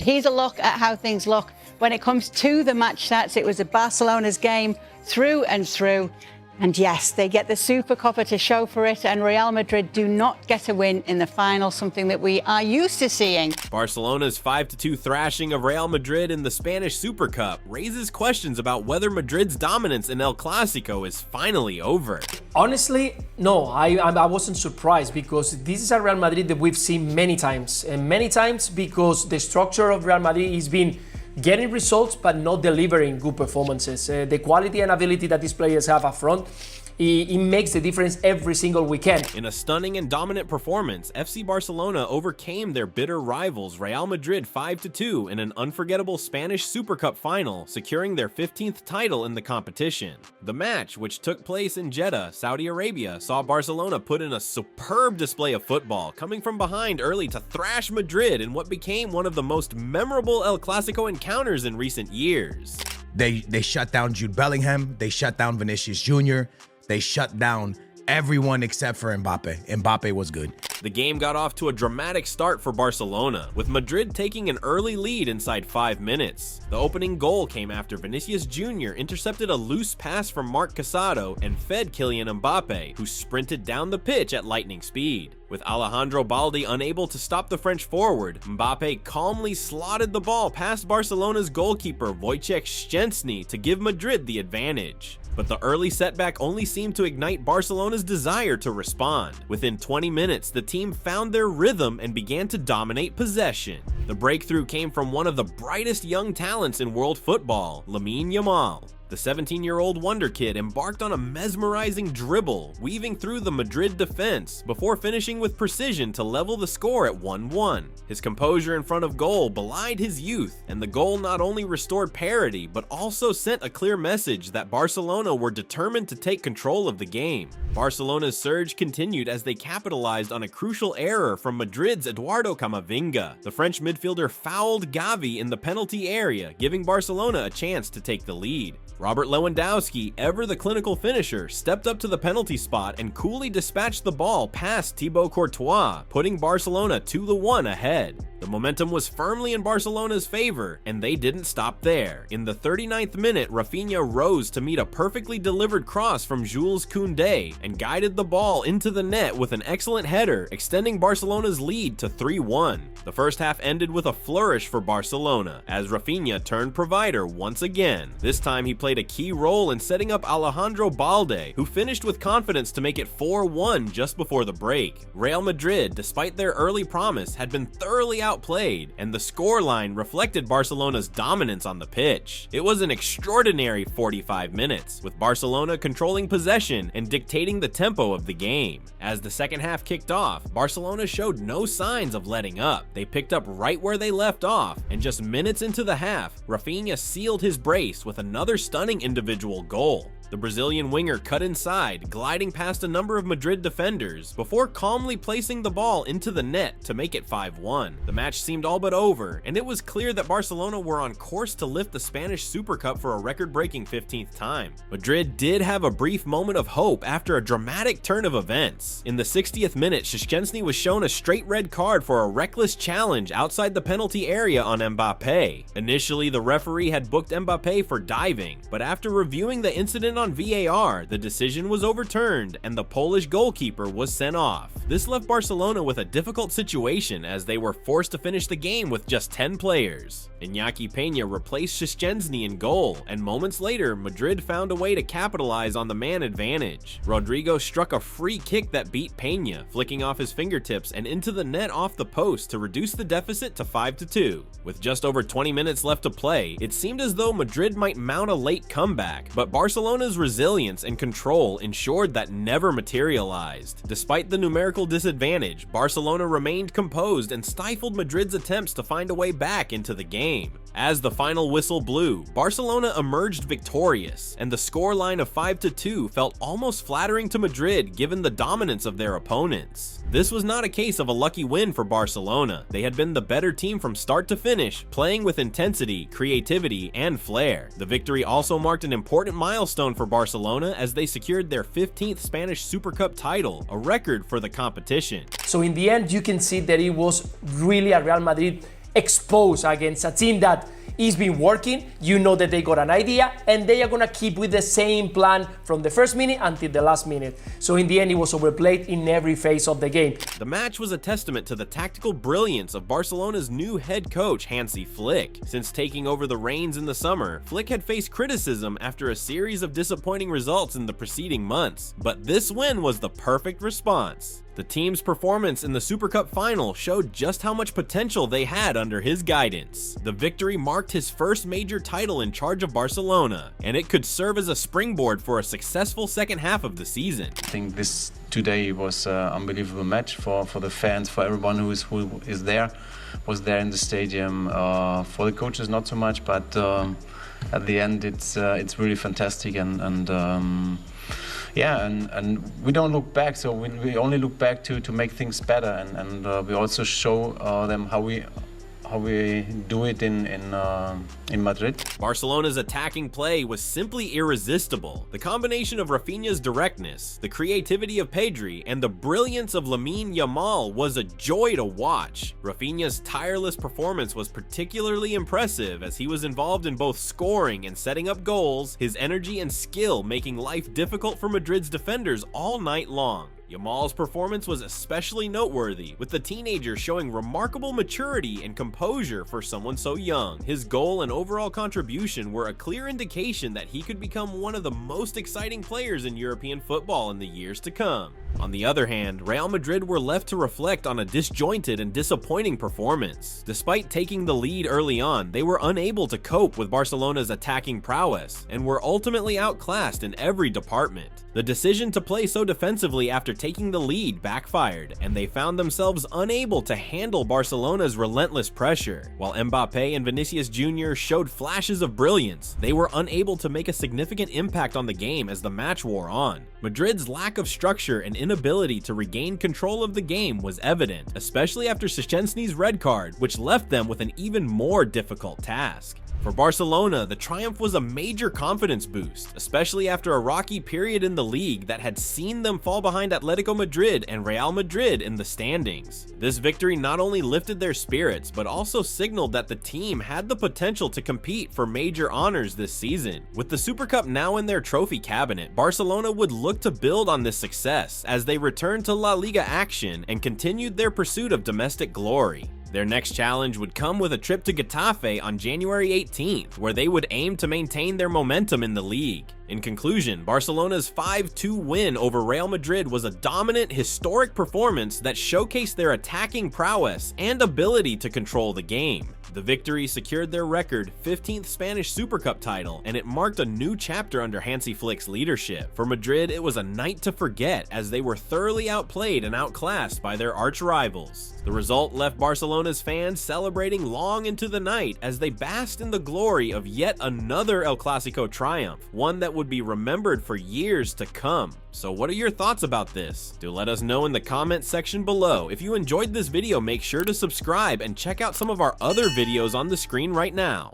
Here's a look at how things look when it comes to the match stats. It was a Barcelona's game through and through. And yes, they get the Super Copa to show for it, and Real Madrid do not get a win in the final, something that we are used to seeing. Barcelona's 5-2 thrashing of Real Madrid in the Spanish Super Cup raises questions about whether Madrid's dominance in El Clasico is finally over. Honestly, no, I wasn't surprised, because this is a Real Madrid that we've seen many times, and many times because the structure of Real Madrid has been getting results but not delivering good performances. The quality and ability that these players have up front, it makes the difference every single weekend. In a stunning and dominant performance, FC Barcelona overcame their bitter rivals Real Madrid 5-2 in an unforgettable Spanish Super Cup final, securing their 15th title in the competition. The match, which took place in Jeddah, Saudi Arabia, saw Barcelona put in a superb display of football, coming from behind early to thrash Madrid in what became one of the most memorable El Clasico encounters in recent years. They shut down Jude Bellingham, they shut down Vinicius Jr., they shut down everyone except for Mbappe. Mbappe was good. The game got off to a dramatic start for Barcelona, with Madrid taking an early lead inside 5 minutes. The opening goal came after Vinicius Jr. intercepted a loose pass from Marc Casado and fed Kylian Mbappe, who sprinted down the pitch at lightning speed. With Alejandro Balde unable to stop the French forward, Mbappe calmly slotted the ball past Barcelona's goalkeeper Wojciech Szczęsny to give Madrid the advantage. But the early setback only seemed to ignite Barcelona's desire to respond. Within 20 minutes, the team found their rhythm and began to dominate possession. The breakthrough came from one of the brightest young talents in world football, Lamine Yamal. The 17-year-old wonder kid embarked on a mesmerizing dribble, weaving through the Madrid defense before finishing with precision to level the score at 1-1. His composure in front of goal belied his youth, and the goal not only restored parity but also sent a clear message that Barcelona were determined to take control of the game. Barcelona's surge continued as they capitalized on a crucial error from Madrid's Eduardo Camavinga. The French midfielder fouled Gavi in the penalty area, giving Barcelona a chance to take the lead. Robert Lewandowski, ever the clinical finisher, stepped up to the penalty spot and coolly dispatched the ball past Thibaut Courtois, putting Barcelona 2-1 ahead. The momentum was firmly in Barcelona's favor, and they didn't stop there. In the 39th minute, Raphinha rose to meet a perfectly delivered cross from Jules Koundé and guided the ball into the net with an excellent header, extending Barcelona's lead to 3-1. The first half ended with a flourish for Barcelona, as Raphinha turned provider once again. This time he played a key role in setting up Alejandro Balde, who finished with confidence to make it 4-1 just before the break. Real Madrid, despite their early promise, had been thoroughly outplayed, and the scoreline reflected Barcelona's dominance on the pitch. It was an extraordinary 45 minutes, with Barcelona controlling possession and dictating the tempo of the game. As the second half kicked off, Barcelona showed no signs of letting up. They picked up right where they left off, and just minutes into the half, Raphinha sealed his brace with another stunning individual goal. The Brazilian winger cut inside, gliding past a number of Madrid defenders, before calmly placing the ball into the net to make it 5-1. The match seemed all but over, and it was clear that Barcelona were on course to lift the Spanish Super Cup for a record-breaking 15th time. Madrid did have a brief moment of hope after a dramatic turn of events. In the 60th minute, Szczęsny was shown a straight red card for a reckless challenge outside the penalty area on Mbappe. Initially, the referee had booked Mbappe for diving, but after reviewing the incident on VAR, the decision was overturned and the Polish goalkeeper was sent off. This left Barcelona with a difficult situation as they were forced to finish the game with just 10 players. Iñaki Peña replaced Szczęsny in goal, and moments later, Madrid found a way to capitalize on the man advantage. Rodrigo struck a free kick that beat Peña, flicking off his fingertips and into the net off the post to reduce the deficit to 5-2. With just over 20 minutes left to play, it seemed as though Madrid might mount a late comeback, but Barcelona's resilience and control ensured that never materialized. Despite the numerical disadvantage, Barcelona remained composed and stifled Madrid's attempts to find a way back into the game. As the final whistle blew, Barcelona emerged victorious, and the scoreline of 5-2 felt almost flattering to Madrid given the dominance of their opponents. This was not a case of a lucky win for Barcelona. They had been the better team from start to finish, playing with intensity, creativity, and flair. The victory also marked an important milestone for Barcelona as they secured their 15th Spanish Super Cup title, a record for the competition. So in the end, you can see that it was really a Real Madrid exposed against a team that is been working. You know that they got an idea and they are gonna keep with the same plan from the first minute until the last minute. So in the end, it was overplayed in every phase of the game. The match was a testament to the tactical brilliance of Barcelona's new head coach Hansi Flick. Since taking over the reins in the summer, Flick had faced criticism after a series of disappointing results in the preceding months, but this win was the perfect response. The team's performance in the Super Cup final showed just how much potential they had under his guidance. The victory marked his first major title in charge of Barcelona, and it could serve as a springboard for a successful second half of the season. I think this today was an unbelievable match for the fans, for everyone who is there, was there in the stadium. For the coaches, not so much, but at the end, it's really fantastic and we don't look back, so we only look back to make things better, and we also show them how we do it in Madrid. Barcelona's attacking play was simply irresistible. The combination of Raphinha's directness, the creativity of Pedri, and the brilliance of Lamine Yamal was a joy to watch. Raphinha's tireless performance was particularly impressive as he was involved in both scoring and setting up goals, his energy and skill making life difficult for Madrid's defenders all night long. Yamal's performance was especially noteworthy, with the teenager showing remarkable maturity and composure for someone so young. His goal and overall contribution were a clear indication that he could become one of the most exciting players in European football in the years to come. On the other hand, Real Madrid were left to reflect on a disjointed and disappointing performance. Despite taking the lead early on, they were unable to cope with Barcelona's attacking prowess and were ultimately outclassed in every department. The decision to play so defensively after taking the lead backfired, and they found themselves unable to handle Barcelona's relentless pressure. While Mbappe and Vinicius Jr. showed flashes of brilliance, they were unable to make a significant impact on the game as the match wore on. Madrid's lack of structure and inability to regain control of the game was evident, especially after Szczęsny's red card, which left them with an even more difficult task. For Barcelona, the triumph was a major confidence boost, especially after a rocky period in the league that had seen them fall behind Atletico Madrid and Real Madrid in the standings. This victory not only lifted their spirits, but also signaled that the team had the potential to compete for major honors this season. With the Super Cup now in their trophy cabinet, Barcelona would look to build on this success as they returned to La Liga action and continued their pursuit of domestic glory. Their next challenge would come with a trip to Getafe on January 18th, where they would aim to maintain their momentum in the league. In conclusion, Barcelona's 5-2 win over Real Madrid was a dominant, historic performance that showcased their attacking prowess and ability to control the game. The victory secured their record 15th Spanish Super Cup title, and it marked a new chapter under Hansi Flick's leadership. For Madrid, it was a night to forget as they were thoroughly outplayed and outclassed by their arch-rivals. The result left Barcelona's fans celebrating long into the night as they basked in the glory of yet another El Clasico triumph, one that would be remembered for years to come. So what are your thoughts about this? Do let us know in the comment section below. If you enjoyed this video, make sure to subscribe and check out some of our other videos on the screen right now.